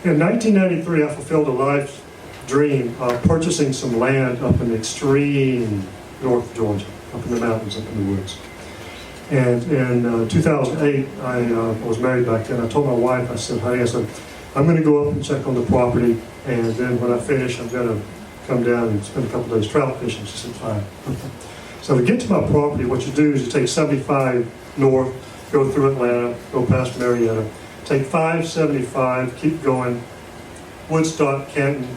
In 1993, I fulfilled a life dream of purchasing some land up in extreme North Georgia, up in the mountains, up in the woods. And in 2008, I was married back then. I told my wife, I said, honey, I'm going to go up and check on the property, and then when I finish, I'm going to come down and spend a couple days trout fishing. She said, fine. So to get to my property, what you do is you take 75 north, go through Atlanta, go past Marietta, take 575, keep going, Woodstock, Canton,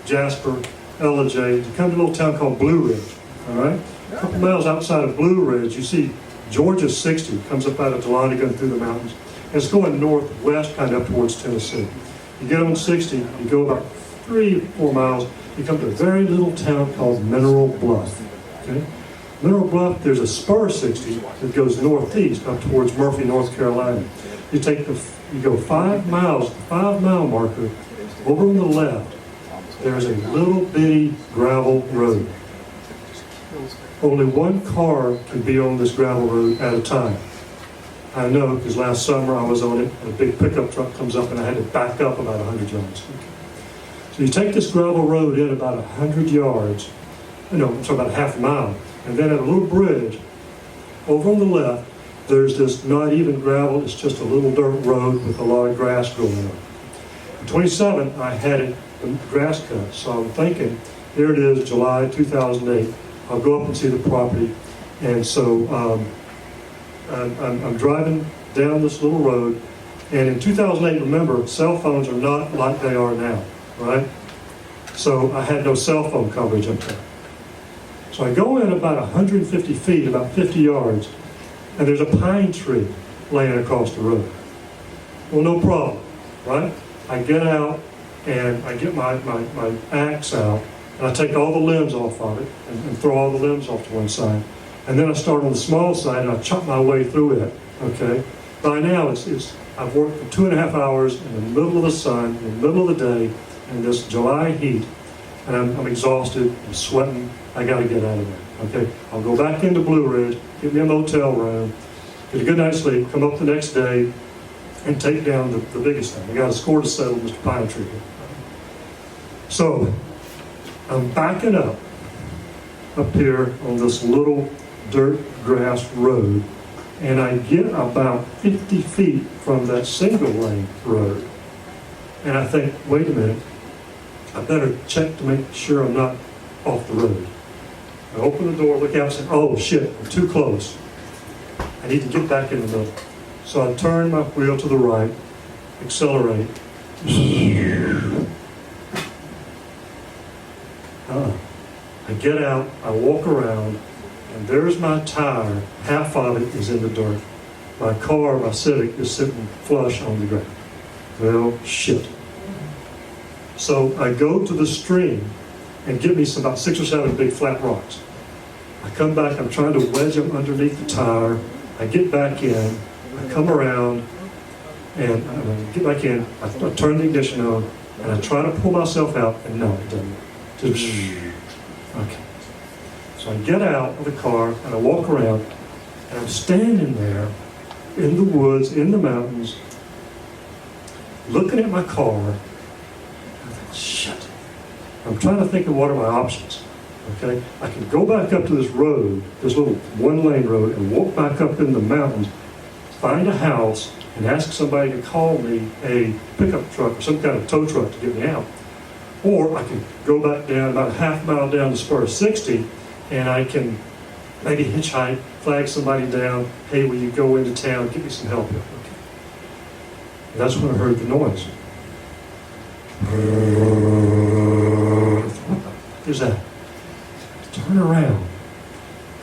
Jasper, LJ, you come to a little town called Blue Ridge, all right? A couple miles outside of Blue Ridge, you see Georgia 60, comes up out of Dahlonega through the mountains. And it's going northwest, kind of up towards Tennessee. You get on 60, you go about 3 or 4 miles, you come to a very little town called Mineral Bluff, okay? Mineral Bluff, there's a spur 60 that goes northeast up towards Murphy, North Carolina. You go 5 miles, the 5-mile marker, over on the left, there's a little bitty gravel road. Only one car can be on this gravel road at a time. I know because last summer I was on it, and a big pickup truck comes up and I had to back up about 100 yards. So you take this gravel road in about 100 yards, so about half a mile, and then at a little bridge, over on the left, there's this not even gravel, it's just a little dirt road with a lot of grass growing on. In 27, I had it, the grass cut, so I'm thinking, here it is, July 2008, I'll go up and see the property, and so I'm driving down this little road, and in 2008, remember, cell phones are not like they are now, right? So I had no cell phone coverage up there. So I go in about 150 feet, about 50 yards, and there's a pine tree laying across the road. Well, no problem, right? I get out, and I get my axe out, and I take all the limbs off of it, and throw all the limbs off to one side. And then I start on the small side, and I chop my way through it, okay? By now, I've worked for 2.5 hours in the middle of the sun, in the middle of the day, in this July heat, and I'm exhausted, I'm sweating, I gotta get out of there, okay? I'll go back into Blue Ridge, get me a motel room, get a good night's sleep, come up the next day, and take down the biggest thing. I got a score to settle, Mr. Pine Tree. So, I'm backing up here on this little dirt grass road, and I get about 50 feet from that single lane road, and I think, wait a minute, I better check to make sure I'm not off the road. I open the door, look out, and say, oh shit, I'm too close. I need to get back in the middle. So I turn my wheel to the right, accelerate. I get out, I walk around, and there's my tire, half of it is in the dirt. My car, my Civic, is sitting flush on the ground. Well, shit. So I go to the stream and get me about 6 or 7 big flat rocks. I come back, I'm trying to wedge them underneath the tire. I get back in, I come around, and I get back in, I turn the ignition on, and I try to pull myself out, and no, it doesn't. Just, okay. So I get out of the car, and I walk around, and I'm standing there in the woods, in the mountains, looking at my car. I think, shit. I'm trying to think of what are my options. Okay, I can go back up to this road, this little one-lane road, and walk back up in the mountains, find a house, and ask somebody to call me a pickup truck or some kind of tow truck to get me out. Or I can go back down about a half mile down to spur 60, and I can maybe hitchhike, flag somebody down, hey, will you go into town, get me some help here? Okay. And that's when I heard the noise. What the fuck is that? Turn around,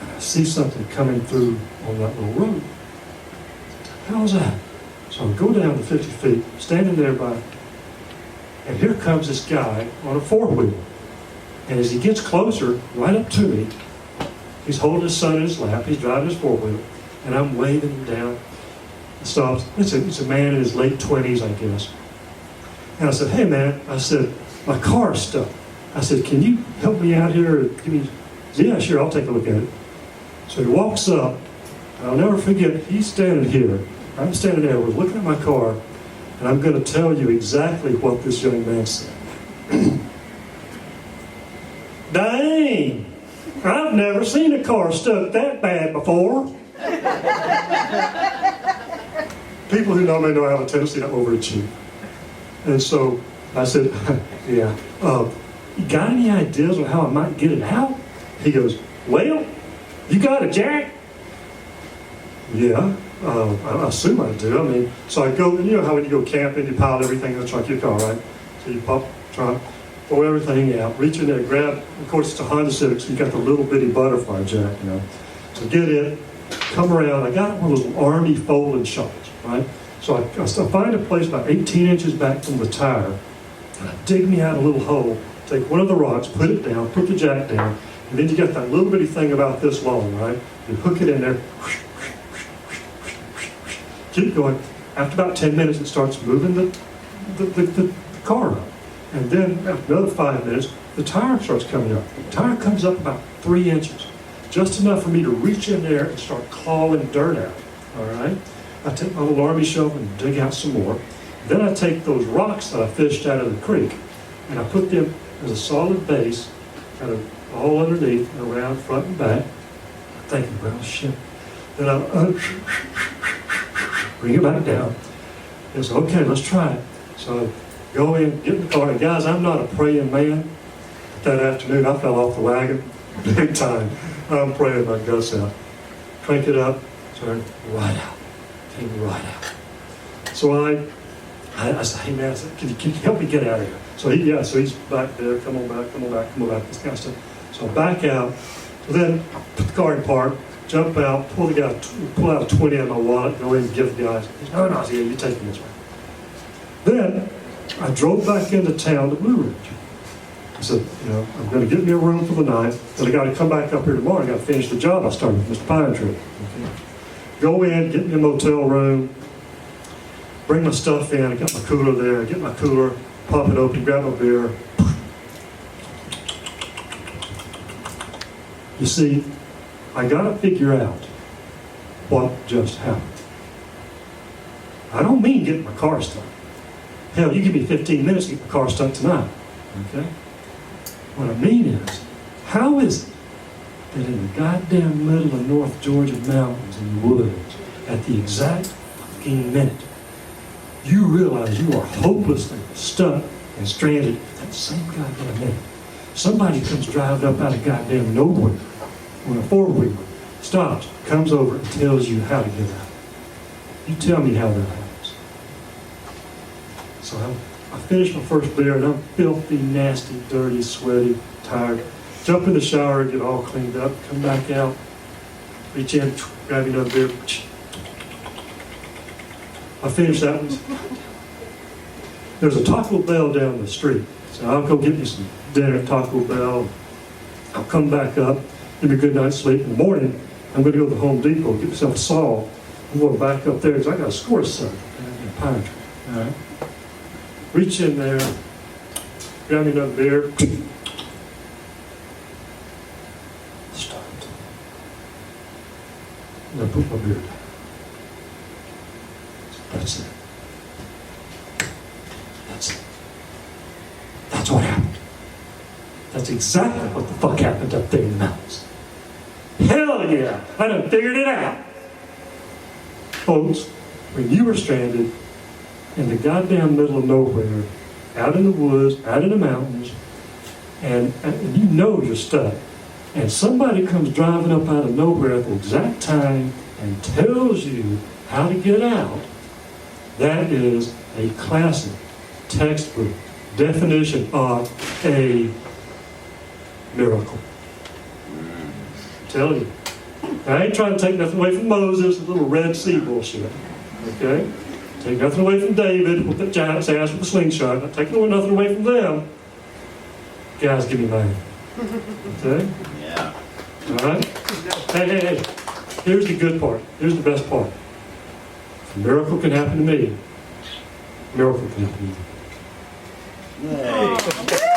and I see something coming through on that little road. What the hell is that? So I go down to 50 feet, standing there and here comes this guy on a 4-wheel. And as he gets closer, right up to me, he's holding his son in his lap, he's driving his 4-wheel, and I'm waving him down. He stops. It's a man in his late 20s, I guess. And I said, hey man, I said, my car's stuck. I said, can you help me out here? Give me. He said, yeah, sure, I'll take a look at it. So he walks up, and I'll never forget, he's standing here. I'm standing there, we're looking at my car, And I'm going to tell you exactly what this young man said. Dang! I've never seen a car stuck that bad before. People who know me know I have a tendency to overachieve. And so I said, yeah, you got any ideas on how I might get it out? He goes, well, you got a jack? Yeah, I assume I do. I mean, so I go, you know how when you go camping, you pile everything in the trunk of your car, right? So you pop the trunk, pull everything out, reach in there, grab, of course it's a Honda Civic, so you got the little bitty butterfly jack, you know. So get it, come around, I got one of those army folding shovels, right? So I find a place about 18 inches back from the tire, and I dig me out a little hole, take one of the rocks, put it down, put the jack down, and then you got that little bitty thing about this long, right? You hook it in there, keep going. After about 10 minutes, it starts moving the car up. And then after another 5 minutes, the tire starts coming up. The tire comes up about 3 inches, just enough for me to reach in there and start clawing dirt out, all right? I take my little army shovel and dig out some more. Then I take those rocks that I fished out of the creek, and I put them as a solid base, kind of all underneath and around, front and back. Thinking, well, shit. Then I bring it back down. And so, okay, let's try it. So I go in, get in the car, and guys, I'm not a praying man. That afternoon, I fell off the wagon big time. I'm praying my guts out. Crank it up, turn right out. Came right out. So I said, hey man, I said, can you help me get out of here? So he's back there, come on back, this kind of stuff. So I back out. So then I put the car in park, jump out, pull out a 20 out of my wallet, go in and give the guys. He said, no, I said, yeah, you take me this way. Then I drove back into town to Blue Ridge. I said, you know, I'm going to get me a room for the night, but I got to come back up here tomorrow. I got to finish the job I started with Mr. Pine Tree. Okay. Go in, get me a motel room, bring my stuff in. I got my cooler there. Get my cooler, pop it open, grab my beer. You see, I got to figure out what just happened. I don't mean getting my car stuck. Hell, you give me 15 minutes to get my car stuck tonight. Okay? What I mean is, how is it that in the goddamn middle of North Georgia mountains and woods, at the exact fucking minute, you realize you are hopelessly stuck and stranded at that same goddamn minute? Somebody comes driving up out of goddamn nowhere on a four-wheeler, stops, comes over and tells you how to get out. You tell me how that happens. So I finished my first beer and I'm filthy, nasty, dirty, sweaty, tired. Jump in the shower, get all cleaned up, come back out, reach in, grab another beer. I finished that one. There's a Taco Bell down the street. So I'll go get me some dinner at Taco Bell. I'll come back up, give me a good night's sleep. In the morning, I'm going to go to the Home Depot, get myself a saw. I'm going back up there because I got a score set in Pine Tree. All right. Reach in there, grab me another beer. Start. And I put my beer down. That's it. That's it. That's what happened. That's exactly what the fuck happened up there in the mountains. Hell yeah! I done figured it out. Folks, when you were stranded in the goddamn middle of nowhere, out in the woods, out in the mountains, and you know you're stuck, and somebody comes driving up out of nowhere at the exact time and tells you how to get out, that is a classic textbook definition of a miracle. I'm telling you. I ain't trying to take nothing away from Moses, a little Red Sea bullshit. Okay? Take nothing away from David with the giant's ass with the slingshot. Not taking nothing away from them. Guys, give me mine. Okay? Yeah. All right? Hey. Here's the good part. Here's the best part. If a miracle can happen to me, a miracle can happen to you. Yay.